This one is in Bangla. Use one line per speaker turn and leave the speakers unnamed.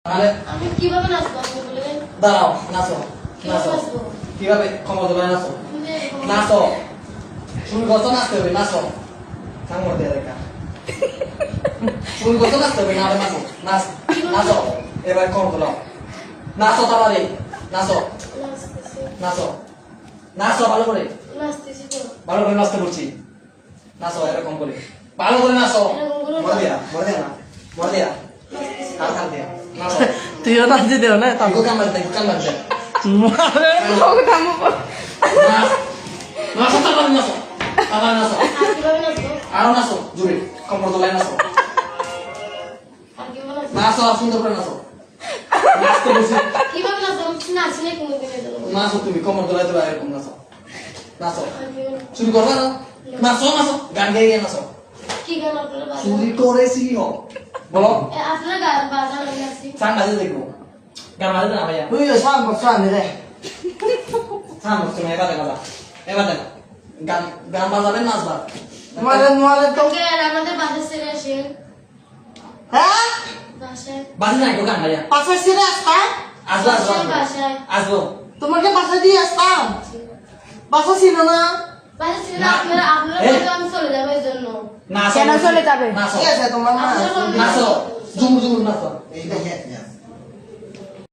তাহলে
আমি কিভাবে নাচবো আপনি বলেন?
দাঁড়াও, নাচো নাচো
নাচবো?
কিভাবে ক্ষমা দেবে নাচো
তুমি এরকম-
নাচো শুরু করছো নাচতে হবে নাচো সামর দিয়ে দেখা শুরু করছো নাচতে হবে না আরে নাচো নাচ নাচো এবার কম তোলো নাচো তাড়াতাড়ি নাচো
নাচতেছি।
নাচো নাচো ভালো করে
নাচতেছি তো।
ভালো করে নাচতে বলছি নাচো এরকম করে ভালো করে নাচো
এরকম করে
মরে দিয়া না মরে দিয়া কাল কাল দিয়া নাচো
তুইও নাচি দেও না
তাকে কাম মারতে কাম মারতে
মারে তোকে থামো
নাচ নাচো তাড়াতাড়ি নাচো তাড়াতাড়ি নাচো
আর কিভাবে নাচবো?
আরো নাচো জুড়ে কম্পর তোলায় নাচো
আর কিভাবে নাচবো?
নাচো আর সুন্দর করে নাচো নাচতে বলছি
কিভাবে নাচবো? আমি নাচি নাই কোনোদিন এরকম।
নাচো তুমি কম্পর তোলায় তোলা এরকম নাচো নাচো
আর কিভাবে নাচবো?
শুরু করবা না নাচো নাচো গান গেয়ে গিয়ে নাচো
কি গান আপনারা বাজান?
চুরি করেছি হোক বলো
আপনারা গান বাজান আমি নাচি।
সান বাজে দেখবো গান বাজে না ভাইয়া
তুই সব বসা রে
সান বসছো না এবার দেখা এবার দেখা গান গান বাজাবেন নাচবা
মারে মারে তো
ওকে, আর আমাদের বাসায় ছেড়ে আসেন।
হ্যাঁ
বাসায়।
বাজে না একটু গান ভাইয়া
পাশে ছেড়ে আসতাম
আসবো আসবো
বাসায়,
আসবো
বাসায়।
আসবো
তোমাকে পাশে দিয়ে আসতাম বাসা ছিল না
বাসায় ছেড়ে
না।
আপনারা
এই।
বলতে আমি চলে যাবো এই জন্য।
নাচো
কেন চলে যাবে?
নাচো
ঠিক আছে তোমার মা
আপনারা বলবেন-
নাচো জুম জুম নাচো
এইটা হ্যাঁ